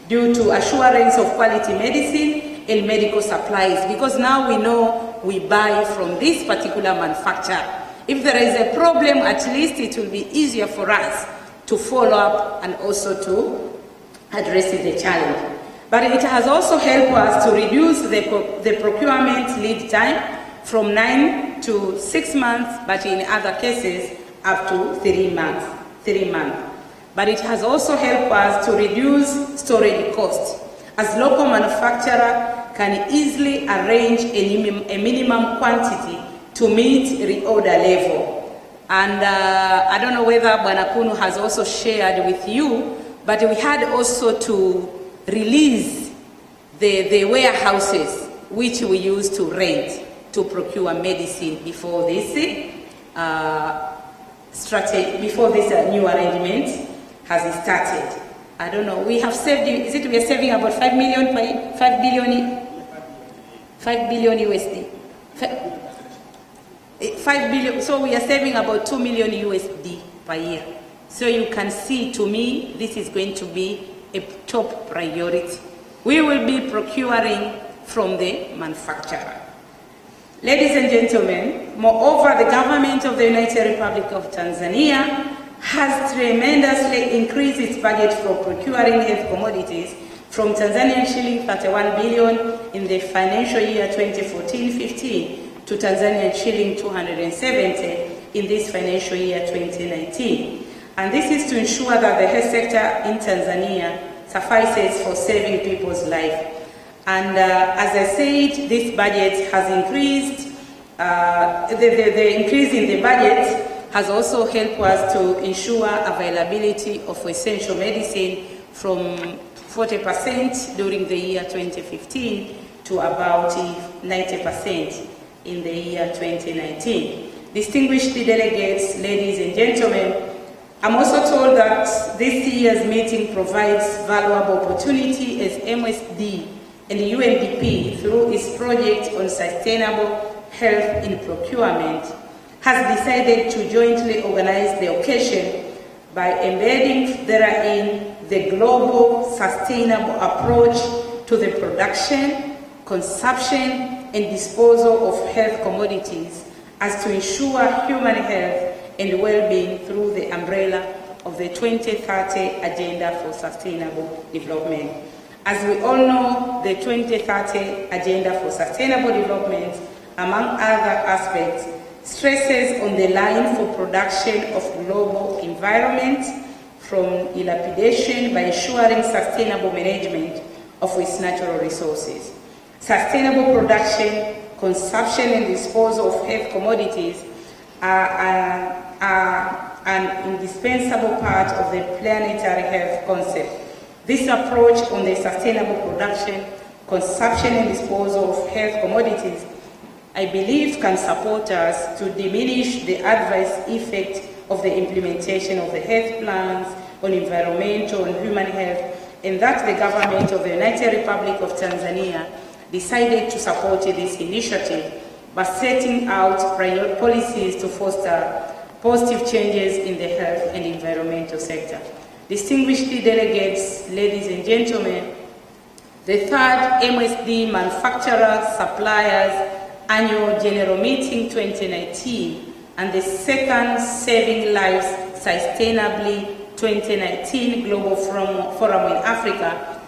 due to assurance of quality medicine and medical supplies, because now we know we buy from this particular manufacturer. If there is a problem, at least it will be easier for us to follow up and also to address the challenge. But it has also helped us to reduce the procurement lead time from 9 to 6 months, but in other cases up to 3 months. But it has also helped us to reduce storage costs, as local manufacturer can easily arrange a minimum quantity to meet reorder level. And I don't know whether Banakunu has also shared with you, but we had also to release the warehouses which we used to rent to procure medicine before this new arrangement has started. I don't know, we have saved, we are saving about 5 billion USD. 5 billion, so we are saving about 2 million USD per year. So you can see, to me, this is going to be a top priority. We will be procuring from the manufacturer. Ladies and gentlemen, moreover, the government of the United Republic of Tanzania has tremendously increased its budget for procuring health commodities from Tanzanian shilling 31 billion in the financial year 2014-15 to Tanzanian shilling 270 in this financial year 2019. And this is to ensure that the health sector in Tanzania suffices for saving people's life. And as I said, this budget has increased. The increase in the budget has also helped us to ensure availability of essential medicine from 40% during the year 2015 to about 90% in the year 2019. Distinguished delegates, ladies and gentlemen, I'm also told that this year's meeting provides valuable opportunity as MSD and the UNDP, through its project on sustainable health in procurement, has decided to jointly organize the occasion by embedding therein the global sustainable approach to the production, consumption, and disposal of health commodities, as to ensure human health and well-being through the umbrella of the 2030 Agenda for Sustainable Development. As we all know, the 2030 Agenda for Sustainable Development, among other aspects, stresses on the line for production of global environment from dilapidation by ensuring sustainable management of its natural resources. Sustainable production, consumption, and disposal of health commodities are an indispensable part of the planetary health concept. This approach on the sustainable production, consumption, and disposal of health commodities, I believe, can support us to diminish the adverse effect of the implementation of the health plans on environmental and human health, and that the government of the United Republic of Tanzania decided to support this initiative by setting out policies to foster positive changes in the health and environmental sector. Distinguished delegates, ladies and gentlemen, the third MSD Manufacturer Suppliers Annual General Meeting 2019 and the second Saving Lives Sustainably 2019 Global Forum in Africa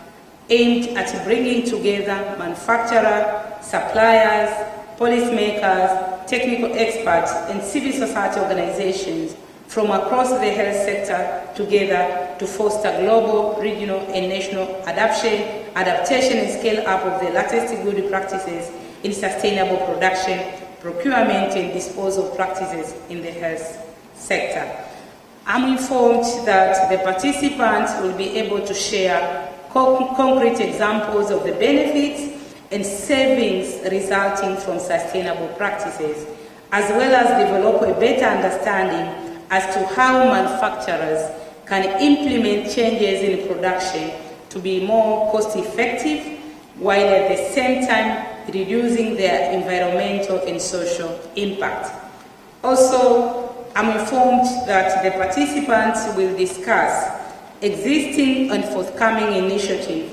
aimed at bringing together manufacturers, suppliers, policymakers, technical experts, and civil society organizations from across the health sector together to foster global, regional, and national adaptation and scale up of the latest good practices in sustainable production, procurement, and disposal practices in the health sector. I'm informed that the participants will be able to share concrete examples of the benefits and savings resulting from sustainable practices, as well as develop a better understanding as to how manufacturers can implement changes in production to be more cost-effective, while at the same time reducing their environmental and social impact. Also, I'm informed that the participants will discuss existing and forthcoming initiatives,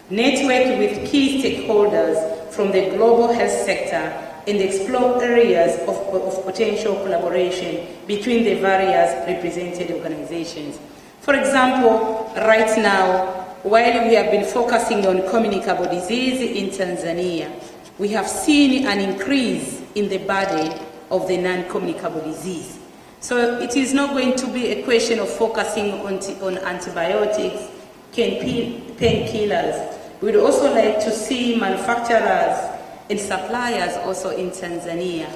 network with key stakeholders from the global health sector, and explore areas of potential collaboration between the various represented organizations. For example, right now, while we have been focusing on communicable disease in Tanzania, we have seen an increase in the burden of the non-communicable disease. So it is not going to be a question of focusing on antibiotics, painkillers. We'd also like to see manufacturers and suppliers also in Tanzania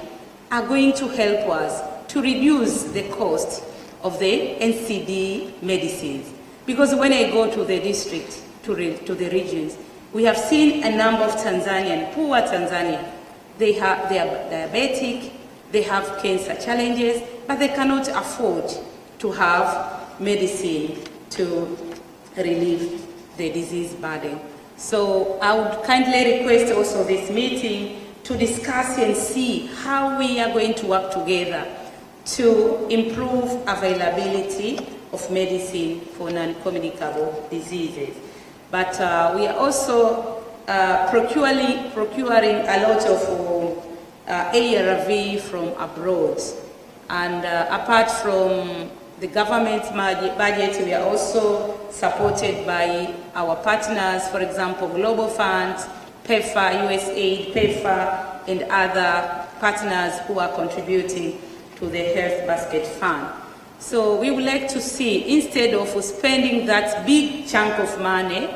are going to help us to reduce the cost of the NCD medicines. Because when I go to the district, to the regions, we have seen a number of Tanzanian, poor Tanzanian. They are diabetic, they have cancer challenges, but they cannot afford to have medicine to relieve the disease burden. So I would kindly request also this meeting to discuss and see how we are going to work together to improve availability of medicine for non-communicable diseases. But we are also procuring a lot of ARV from abroad. And apart from the government budget, we are also supported by our partners, for example, Global Funds, PEPFAR, USAID, PEPFAR, and other partners who are contributing to the Health Basket Fund. So we would like to see, instead of spending that big chunk of money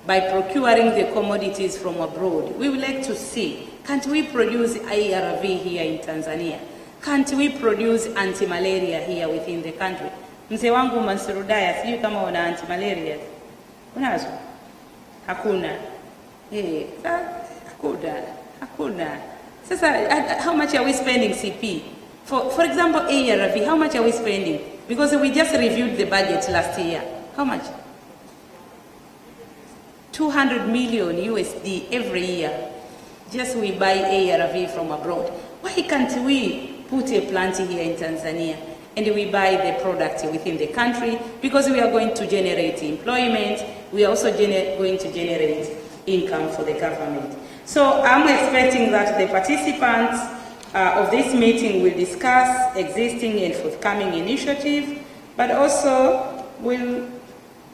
by procuring the commodities from abroad, we would like to see, can't we produce ARV here in Tanzania? Can't we produce anti-malaria here within the country? Mzee wangu Mansurudaya, sijui kama una anti-malaria. Unazo? Hakuna. Hakuna. Sasa, how much are we spending, CP? For example, ARV, how much are we spending? Because we just reviewed the budget last year. How much? 200 million USD every year. Just we buy ARV from abroad. Why can't we put a plant here in Tanzania and we buy the product within the country? Because we are going to generate employment, we are also going to generate income for the government. So I'm expecting that the participants of this meeting will discuss existing and forthcoming initiatives, but also will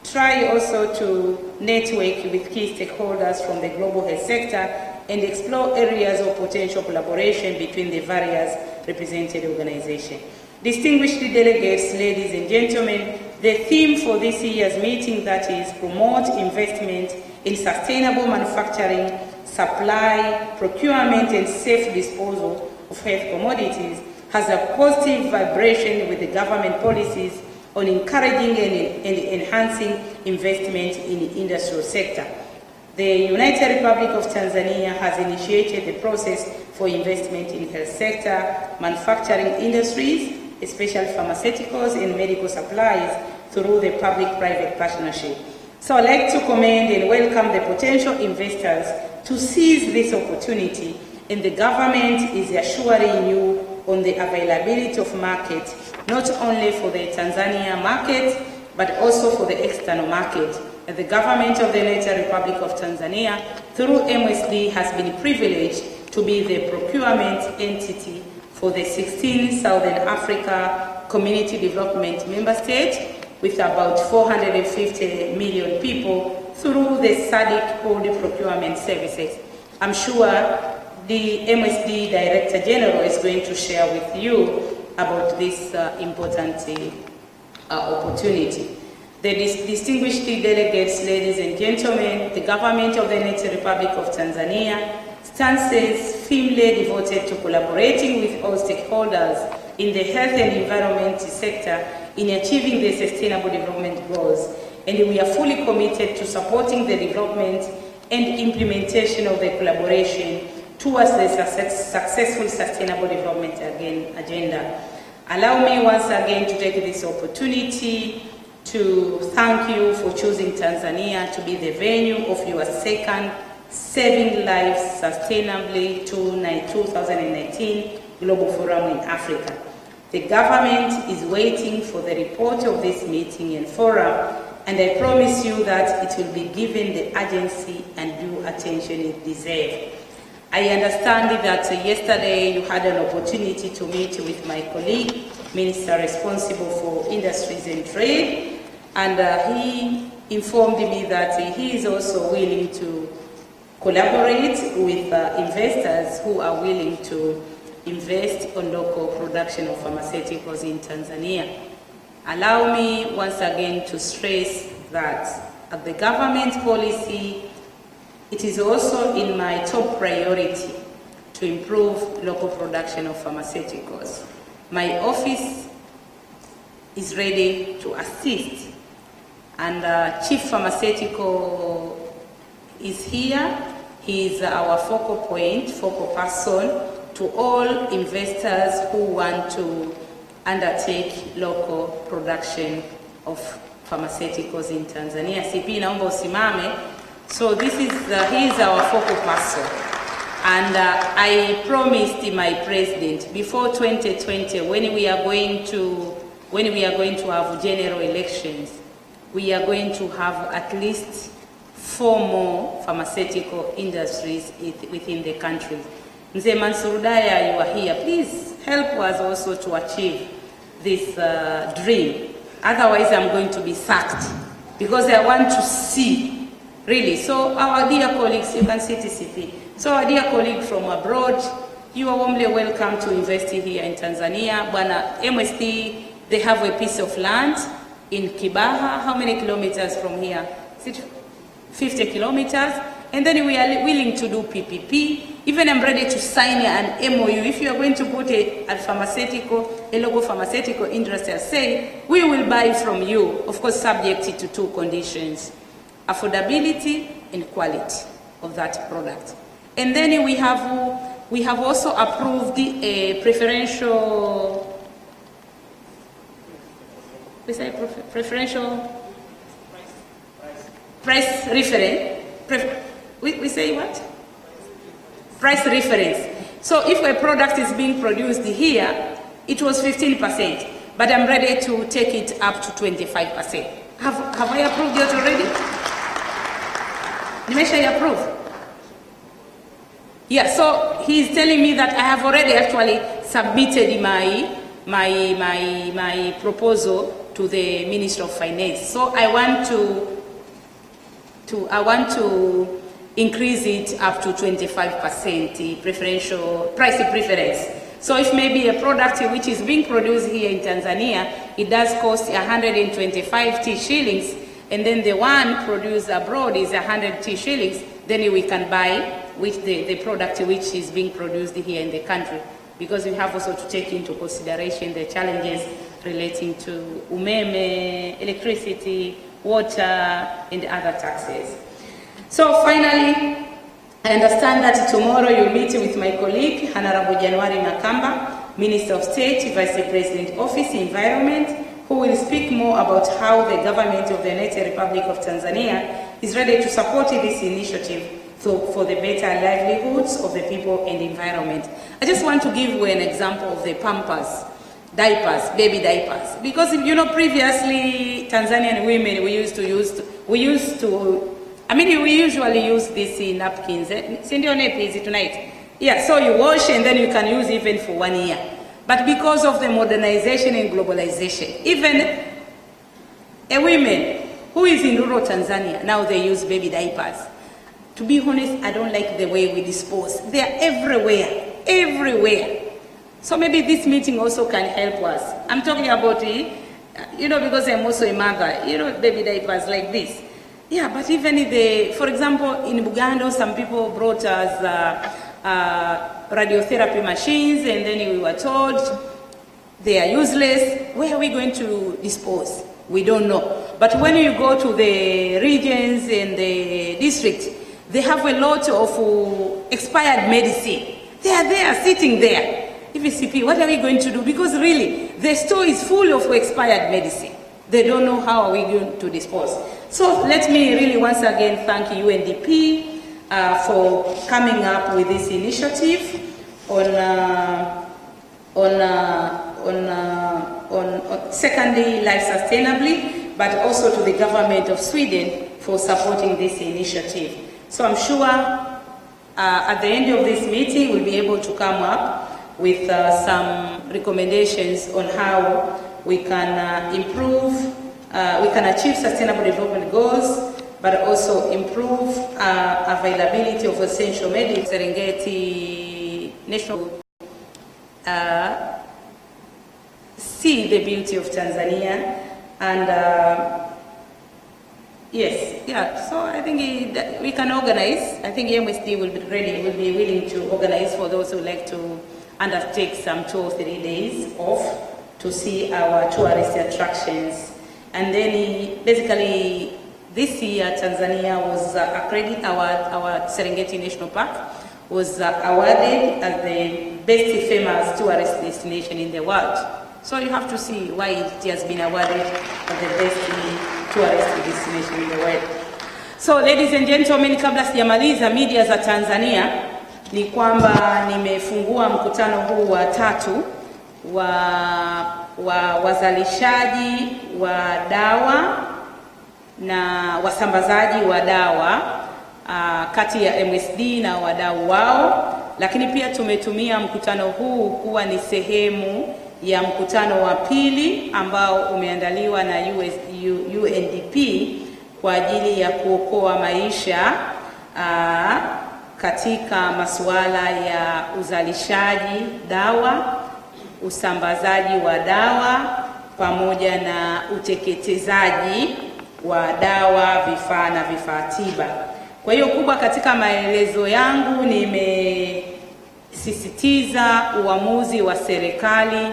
try also to network with key stakeholders from the global health sector and explore areas of potential collaboration between the various represented organizations. Distinguished delegates, ladies and gentlemen, the theme for this year's meeting, that is promote investment in sustainable manufacturing, supply, procurement, and safe disposal of health commodities, has a positive vibration with the government policies on encouraging and enhancing investment in the industrial sector. The United Republic of Tanzania has initiated the process for investment in health sector, manufacturing industries, especially pharmaceuticals and medical supplies, through the public-private partnership. So I'd like to commend and welcome the potential investors to seize this opportunity, and the government is assuring you on the availability of market, not only for the Tanzania market, but also for the external market. And the government of the United Republic of Tanzania, through MSD, has been privileged to be the procurement entity for the 16 Southern Africa Community Development Member States, with about 450 million people through the SADC Code Procurement Services. I'm sure the MSD Director General is going to share with you about this important opportunity. The distinguished delegates, ladies and gentlemen, the government of the United Republic of Tanzania stands firmly devoted to collaborating with all stakeholders in the health and environment sector in achieving the Sustainable Development Goals, and we are fully committed to supporting the development and implementation of the collaboration towards the successful Sustainable Development Agenda. Allow me once again to take this opportunity to thank you for choosing Tanzania to be the venue of your second Saving Lives Sustainably 2019 Global Forum in Africa. The government is waiting for the report of this meeting and forum, and I promise you that it will be given the urgency and due attention it deserves. I understand that yesterday you had an opportunity to meet with my colleague, Minister responsible for Industries and Trade, and he informed me that he is also willing to collaborate with investors who are willing to invest on local production of pharmaceuticals in Tanzania. Allow me once again to stress that at the government policy, it is also in my top priority to improve local production of pharmaceuticals. My office is ready to assist, and Chief Pharmaceutical is here. He is our focal point, focal person to all investors who want to undertake local production of pharmaceuticals in Tanzania. CP, naomba usimame. So this is he is our focal person, and I promised my president before 2020, when we are going to have general elections, we are going to have at least 4 more pharmaceutical industries within the country. Mzee Mansour Daya, you are here. Please help us also to achieve this dream. Otherwise, I'm going to be sacked, because I want to see, really. So our dear colleagues, you can see TCP. So our dear colleague from abroad, you are warmly welcome to invest here in Tanzania. Bwana MSD, they have a piece of land in Kibaha. How many kilometers from here? Is it 50 kilometers? And then we are willing to do PPP. Even I'm ready to sign an MOU. If you are going to put a local pharmaceutical industry, I say, we will buy from you, of course subject to 2 conditions: affordability and quality of that product. And then we have also approved the preferential price reference. We say what? Price reference. So if a product is being produced here, it was 15%, but I'm ready to take it up to 25%. Have I approved it already? Nimesha approve? Yeah, so he's telling me that I have already actually submitted my proposal to the Minister of Finance. So I want to increase it up to 25% preferential price preference. So if maybe a product which is being produced here in Tanzania, it does cost 125 T shillings, and then the one produced abroad is 100 T shillings, then we can buy with the product which is being produced here in the country. Because we have also to take into consideration the challenges relating to umeme, electricity, water, and other taxes. So finally, I understand that tomorrow you'll meet with my colleague, Honorable January Makamba, Minister of State, Vice President Office, Environment, who will speak more about how the government of the United Republic of Tanzania is ready to support this initiative for the better livelihoods of the people and the environment. I just want to give you an example of the Pampers, diapers, baby diapers. Because previously Tanzanian women, we usually use these napkins. Cindy on napkins tonight. Yeah, so you wash and then you can use even for 1 year. But because of the modernization and globalization, even a woman who is in rural Tanzania, now they use baby diapers. To be honest, I don't like the way we dispose. They are everywhere. So maybe this meeting also can help us. I'm talking about because I'm also a mother, baby diapers like this. Yeah, but even for example, in Bugando, some people brought us radiotherapy machines, and then we were told they are useless. Where are we going to dispose? We don't know. But when you go to the regions and the districts, they have a lot of expired medicine. They are there, sitting there. EVCP, what are we going to do? Because really, the store is full of expired medicine. They don't know how are we going to dispose. So let me really once again thank UNDP for coming up with this initiative on secondly, life sustainably, but also to the government of Sweden for supporting this initiative. So I'm sure at the end of this meeting, we'll be able to come up with some recommendations on how we can improve, we can achieve sustainable development goals, but also improve availability of essential medicine. Serengeti National see the beauty of Tanzania, and so I think we can organize. I think MSD will be willing to organize for those who like to undertake some 2 or 3 days off to see our tourist attractions. And then basically this year Tanzania was accredited, our Serengeti National Park was awarded as the best famous tourist destination in the world. So you have to see why it has been awarded as the best tourist destination in the world. So ladies and gentlemen, kabla sijamaliza media za Tanzania, ni kwamba nimefungua mkutano huu wa 3 wa wazalishaji wa dawa na wasambazaji wa dawa kati ya MSD na wadau wao, lakini pia tumetumia mkutano huu kuwa ni sehemu ya mkutano wa pili ambao umeandaliwa na UNDP kwa ajili ya kuokoa maisha katika masuala ya uzalishaji dawa, usambazaji wa dawa pamoja na uteketezaji wa dawa, vifaa na vifaa tiba. Kwa hiyo kubwa katika maelezo yangu nimesisitiza uamuzi wa serikali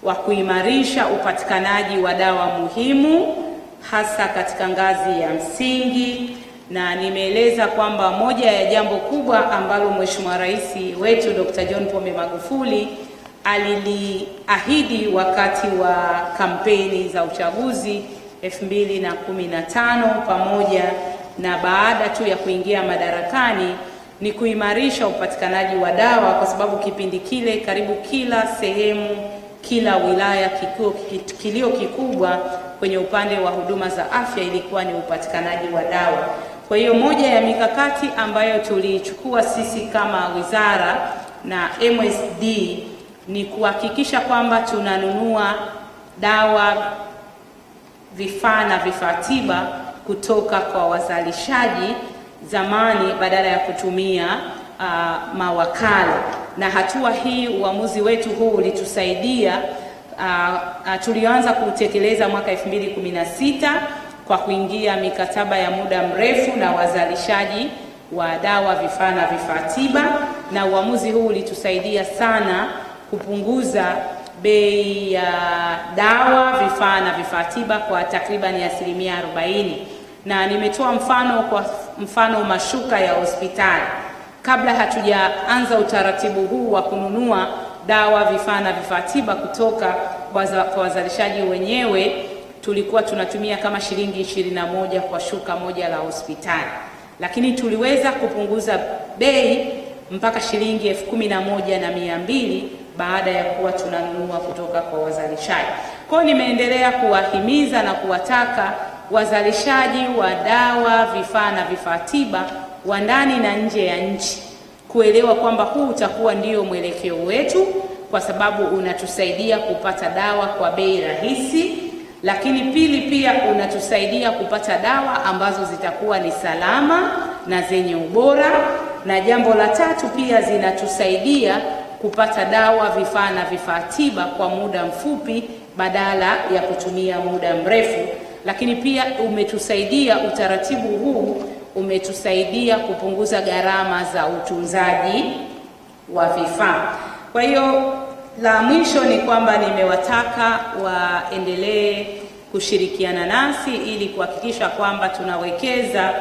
wa kuimarisha upatikanaji wa dawa muhimu hasa katika ngazi ya msingi, na nimeeleza kwamba moja ya jambo kubwa ambalo Mheshimiwa Rais wetu Dr. John Pombe Magufuli aliliahidi wakati wa kampeni za uchaguzi 2015 pamoja na baada tu ya kuingia madarakani ni kuimarisha upatikanaji wa dawa, kwa sababu kipindi kile karibu kila sehemu, kila wilaya kilio kikubwa kwenye upande wa huduma za afya ilikuwa ni upatikanaji wa dawa. Kwa hiyo moja ya mikakati ambayo tulichukua sisi kama wizara na MSD ni kuhakikisha kwamba tunanunua dawa, vifaa na vifaa tiba kutoka kwa wazalishaji zamani badala ya kutumia mawakala. Na hatua hii, uamuzi wetu huu ulitusaidia, tulianza kutekeleza mwaka 2016 kwa kuingia mikataba ya muda mrefu na wazalishaji wa dawa, vifaa na vifaa tiba, na uamuzi huu ulitusaidia sana kupunguza bei ya dawa, vifaa na vifaa tiba kwa takriban 40%. Na nimetoa mfano mashuka ya hospitali. Kabla hatujaanza utaratibu huu wa kununua dawa, vifaa na vifaa tiba kutoka kwa wazalishaji wenyewe, tulikuwa tunatumia kama shilingi 21 kwa shuka moja la hospitali. lakini tuliweza kupunguza bei mpaka shilingi 11,200 baada ya kuwa tunanunua kutoka kwa wazalishaji. Kwa hiyo nimeendelea kuwahimiza na kuwataka wazalishaji wa dawa, vifaa na vifaa tiba wa ndani na nje ya nchi kuelewa kwamba huu utakuwa ndio mwelekeo wetu, kwa sababu unatusaidia kupata dawa kwa bei rahisi, lakini pili pia unatusaidia kupata dawa ambazo zitakuwa ni salama na zenye ubora, na jambo la tatu pia zinatusaidia kupata dawa, vifaa na vifaa tiba kwa muda mfupi badala ya kutumia muda mrefu. Lakini pia umetusaidia, utaratibu huu umetusaidia kupunguza gharama za utunzaji wa vifaa. Kwa hiyo la mwisho ni kwamba nimewataka waendelee kushirikiana nasi ili kuhakikisha kwamba tunawekeza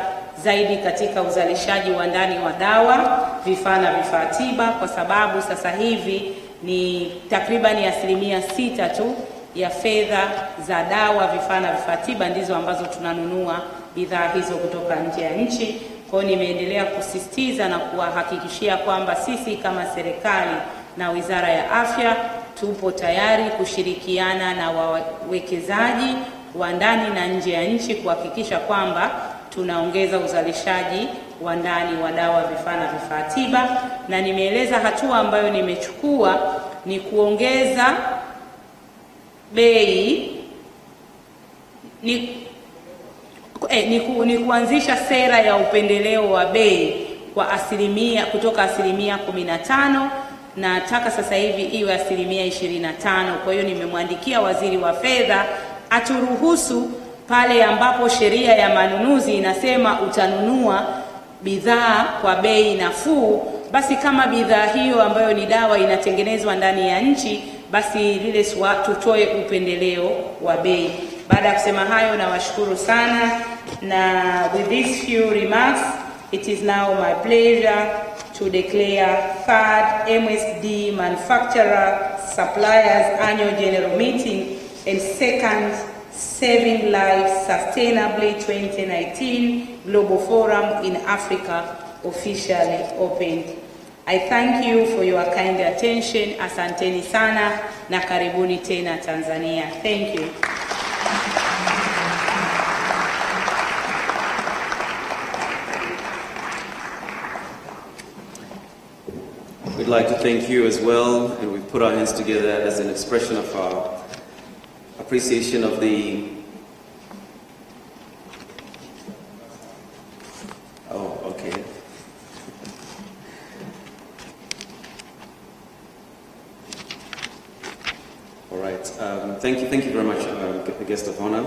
zaidi katika uzalishaji wa ndani wa dawa, vifaa na vifaa tiba, kwa sababu sasa hivi ni takribani 6% tu ya fedha za dawa, vifaa na vifaa tiba ndizo ambazo tunanunua bidhaa hizo kutoka nje ya nchi. Kwa hiyo nimeendelea kusisitiza na kuwahakikishia kwamba sisi kama serikali na Wizara ya Afya tupo tayari kushirikiana na wawekezaji wa ndani na nje ya nchi kuhakikisha kwamba tunaongeza uzalishaji wa ndani wa dawa, vifaa na vifaa tiba. Na nimeeleza hatua ambayo nimechukua ni kuongeza bei, ni kuanzisha sera ya upendeleo wa bei kwa kutoka 15%, na nataka sasa hivi iwe 25%. Kwa hiyo nimemwandikia Waziri wa Fedha aturuhusu pale ambapo sheria ya manunuzi inasema utanunua bidhaa kwa bei nafuu, basi kama bidhaa hiyo ambayo ni dawa inatengenezwa ndani ya nchi, basi lile tutoe upendeleo wa bei. Baada ya kusema hayo, nawashukuru sana, na with these few remarks, it is now my pleasure to declare third MSD Manufacturer Suppliers Annual General Meeting and second Saving Lives Sustainably 2019 Global Forum in Africa officially opened. I thank you for your kind attention. Asanteni sana na karibuni tena Tanzania. Thank you. We'd like to thank you as well, and we put our hands together as an expression of our appreciation of the All right. Thank you very much, guest of honor.